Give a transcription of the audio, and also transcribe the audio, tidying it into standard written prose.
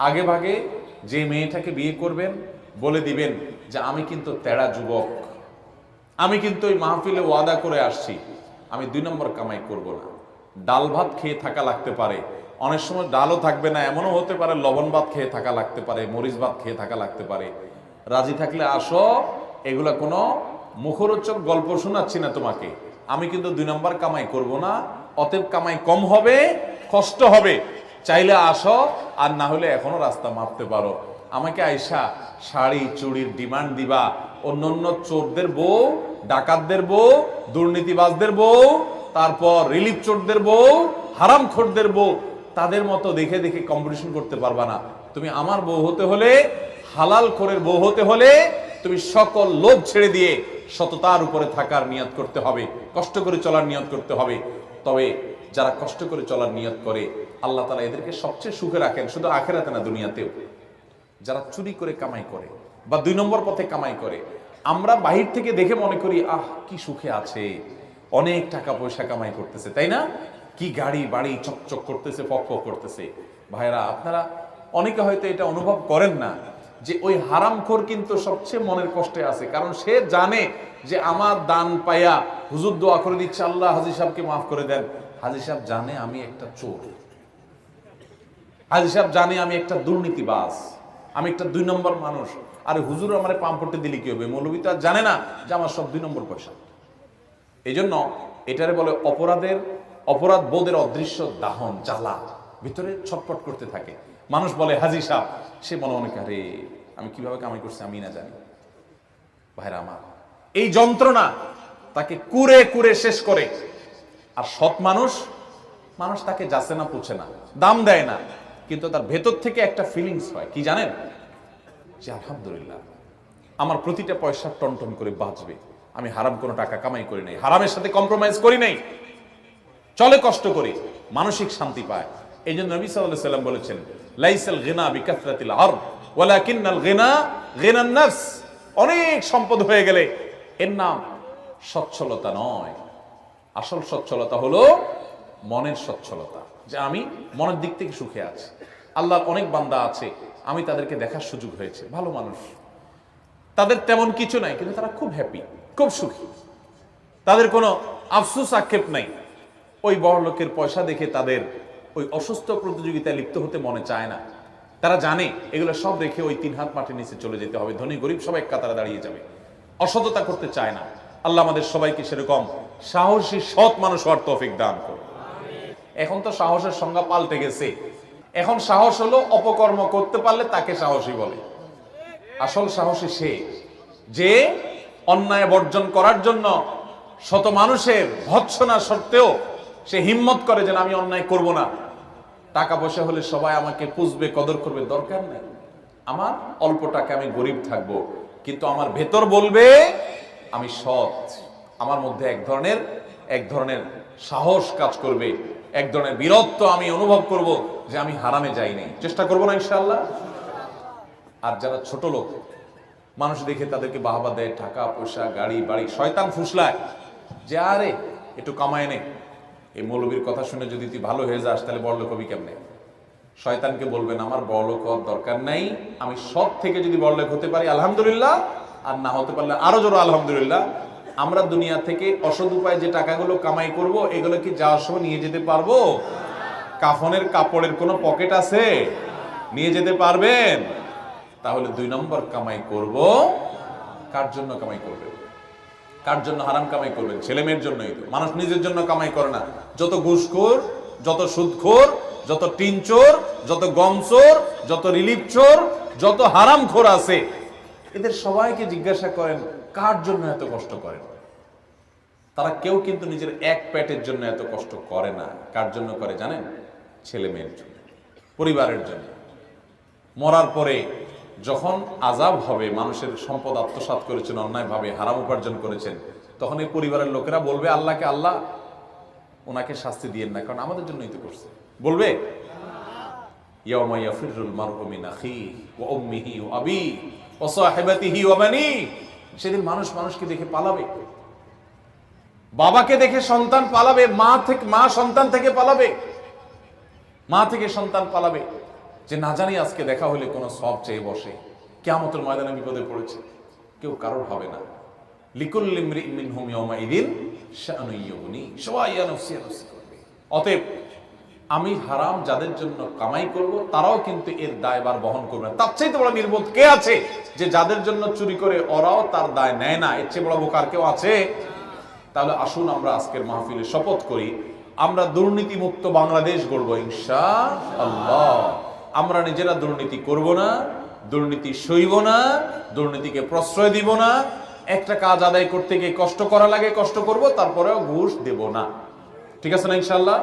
আগে ভাগে যে মেয়েটাকে বিয়ে করবেন বলে দিবেন যে আমি কিন্তু তেড়া যুবক, আমি কিন্তু ওই মাহফিলে ওয়াদা করে আসছি, আমি 2 নম্বর কামাই করব না। ডাল ভাত খেয়ে থাকা লাগতে পারে, অনেক সময় ডালও থাকবে না, এমনও হতে পারে লবণ ভাত খেয়ে থাকা লাগতে পারে, মরিচ ভাত খেয়ে থাকা লাগতে পারে। রাজি থাকলে আসো, এগুলা কোনো মুখরোচক গল্প শোনাচ্ছি না তোমাকে, আমি কিন্তু 2 নম্বর কামাই করব না, অতএব কামাই কম হবে, কষ্ট হবে, চাইলে আসো, আর না হলে এখনো রাস্তা মাপতে পারো। আমাকে আইসা শাড়ি চুড়ির ডিমান্ড দিবা, অন্য চোরদের বউ, ডাকাতদের বউ, দুর্নীতিবাজদের বউ, তারপর রিলিফ চোরদের বউ, হারামখোরদের বউ, তাদের মতো দেখে দেখে কম্পিটিশন করতে পারবা না। তুমি আমার বউ হতে হলে, হালাল খোরের বউ হতে হলে, তুমি সকল লোভ ছেড়ে দিয়ে সততার উপরে থাকার নিয়ত করতে হবে, কষ্ট করে চলার নিয়ত করতে হবে। তবে যারা কষ্ট করে চলার নিয়ত করে আল্লাহ তাআলা এদেরকে সবচেয়ে সুখে রাখেন, শুধু আখিরাতে না দুনিয়াতেও। যারা চুরি করে কামাই করে বা 2 নম্বর পথে কামাই করে, আমরা বাহির থেকে দেখে মনে করি আহ কি সুখে আছে, অনেক টাকা পয়সা কামাই করতেছে, তাই না? কি গাড়ি বাড়ি চকচক করতেছে, ফক ফক করতেছে। ভাইরা, আপনারা অনেকে হয়তো এটা অনুভব করেন না যে ওই হারামখোর কিন্তু সবচেয়ে মনের কষ্টে আছে, কারণ সে জানে যে আমার দান পাইয়া হুজুর দোয়া করে দিচ্ছে আল্লাহ হাজী সাহেবকে মাফ করে দেন। হাজী সাহেব জানে আমি একটা চোর, হাজী সাহেব জানে আমি একটা দুর্নীতিবাজ, আমি একটা 2 নম্বর মানুষ। আরে হুজুর আমারে পাম্পটে দিলে কি হবে? মৌলবী তো আর জানে না যে আমার সব 2 নম্বর পয়সা। এই জন্য এটারে বলে অপরাধ বোধের অদৃশ্য দাহন, জ্বালা ভিতরে ছটপট করতে থাকে। মানুষ বলে হাজী সাহেব, সে মনে মনে আরে আমি কিভাবে কামাই করছি আমি না জানি। ভাইরা আমার, এই যন্ত্রণা তাকে কুরে কুরে শেষ করে। আর সৎ মানুষ তাকে যাচ্ছে না, পুছে না, দাম দেয় না, কিন্তু তার ভেতর থেকে একটা ফিলিংস হয় কি জানেন, যে আলহামদুলিল্লাহ আমার প্রতিটা পয়সা টনটন করে বাঁচবে, আমি হারাম কোনো টাকা কামাই করি নাই, হারামের সাথে কম্প্রোমাইজ করি নাই, চলে কষ্ট করি, মানসিক শান্তি পায়। এই জন্য নবী সাল্লাল্লাহু আলাইহি ওয়াসাল্লাম বলেছেন, লাইসাল গিনা বিকাসরাতিল আরদ ওয়ালাকিন্নাল গিনা গিনান নাফস। অনেক সম্পদ হয়ে গেলে এর নাম সচ্ছলতা নয়, আসল সচ্ছলতা হলো মনের সচ্ছলতা, যে আমি মনের দিক থেকে সুখে আছি। আল্লাহর অনেক বান্দা আছে, আমি তাদেরকে দেখার সুযোগ হয়েছে, ভালো মানুষ, তাদের তেমন কিছু নাই, কিন্তু তারা খুব হ্যাপি, খুব সুখী, তাদের কোনো আফসোস আক্ষেপ নাই। ওই বড় লোকের পয়সা দেখে তাদের ওই অসুস্থ প্রতিযোগিতায় লিপ্ত হতে মনে চায় না। তারা জানে এগুলো সব রেখে ওই 3 হাত মাটির নিচে চলে যেতে হবে, ধনী গরিব সবাই এক কাতারে দাঁড়িয়ে যাবে, অসততা করতে চায় না। আল্লাহ আমাদের সবাইকে সেরকম সাহসী সৎ মানুষ হওয়ার তৌফিক দান করুন। এখন তো সাহসের সংজ্ঞা পাল্টে গেছে, এখন সাহস হলো অপকর্ম করতে পারলে তাকে সাহসী বলে। আসল সাহসী সে যে অন্যায় বর্জন করার জন্য শত মানুষের ভৎসনা সত্ত্বেও সে হিম্মত করে যে আমি অন্যায় করব না। টাকা পয়সা হলে সবাই আমাকে পুষবে, কদর করবে, দরকার নেই, আমার অল্প টাকা, আমি গরিব থাকবো, কিন্তু আমার ভেতর বলবে আমি সৎ, আমার মধ্যে এক ধরনের সাহস কাজ করবে, এক ধরনের বীরত্ব আমি অনুভব করব যে আমি হারামে যাই নাই, চেষ্টা করবো না ইনশাআল্লাহ। আর যারা ছোট লোক, মানুষ দেখে তাদেরকে বাহবা দেয়, টাকা পয়সা গাড়ি বাড়ি, শয়তান ফুসলায় যে আরে একটু কামায় নে, এই মৌলবীর কথা শুনে যদি তুই ভালো হয়ে যাস তাহলে বড়লোক হবি কেমনে? শয়তানকে বলবেন আমার বড়লোক হওয়ার দরকার নাই, আমি সৎ থেকে যদি বড়লোক হতে পারি আলহামদুলিল্লাহ, আর না হতে পারলে আরো জোর আলহামদুলিল্লাহ। আমরা দুনিয়া থেকে অসৎ উপায়ে যে টাকাগুলো কামাই করব, এগুলো কি যাওয়ার সময় নিয়ে যেতে পারবো? কাফনের কাপড়ের কোনো পকেট আছে? নিয়ে যেতে পারবেন? তাহলে 2 নম্বর কামাই করব। কার জন্য কামাই করবেন? কার জন্য হারাম কামাই করবেন? ছেলে মেয়ের জন্যই তো। মানুষ নিজের জন্য কামাই করে না। যত ঘুষখোর, যত সুদখোর, যত টিন চোর, যত গম চোর, যত রিলিফ চোর, যত হারামখোর আছে, এদের সবাইকে জিজ্ঞাসা করেন কার জন্য এত কষ্ট করেন। তারা কেউ কিন্তু নিজের এক পেটের জন্য এত কষ্ট করে না। কার জন্য করে জানেন? ছেলে মেয়ের জন্য, পরিবারের জন্য। মরার পরে যখন আযাব হবে, মানুষের সম্পদ আত্মসাৎ করেছেন, অন্যায়ভাবে হারাম উপার্জন করেছেন, তখন এই পরিবারের লোকেরা বলবে আল্লাহকে, আল্লাহ ওনাকে শাস্তি দিয়েন না, কারণ আমাদের জন্যই তো করছে। বলবে ইয়াউমা ইয়াফিরুল মারউ মিন আখিহি ওয়া উম্মিহি ওয়া আবিহি ওয়া সাহিবাতিহি ওয়া বানিহি। সেদিন মানুষ মানুষকে দেখে পালাবে, বাবাকে দেখে সন্তান পালাবে, মা সন্তান থেকে পালাবে, মা থেকে সন্তান পালাবে, যে না জানি আজকে দেখা হলে কোনো সব চেয়ে বসে, কিয়ামতের ময়দানে বিপদে পড়েছে, কেউ কারোর হবে না। লিকুল্লি ইমরিইন মিনহুম ইয়াওমাইযিন শাআনুন ইউগনি, সবাই নফসি নফসি করবে। অতএব আমি হারাম যাদের জন্য কামাই করব তারাও কিন্তু এর দায়ভার বহন করবে না। তার চাইতে বড় নির্বোধ কে আছে যে যাদের জন্য চুরি করে ওরাও তার দায় নেয় না? এর চেয়ে বড় বোকার কেউ আছে? তাহলে আসুন আমরা আজকের মাহফিলে শপথ করি, আমরা দুর্নীতি মুক্ত বাংলাদেশ গড়ব ইনশাআল্লাহ। আমরা নিজেরা দুর্নীতি করব না, দুর্নীতি সইব না, দুর্নীতিকে প্রশ্রয় দিব না। একটা কাজ আদায় করতে গিয়ে কষ্ট করা লাগে, কষ্ট করব, তারপরেও ঘুষ দেব না। ঠিক আছে না ইনশাআল্লাহ?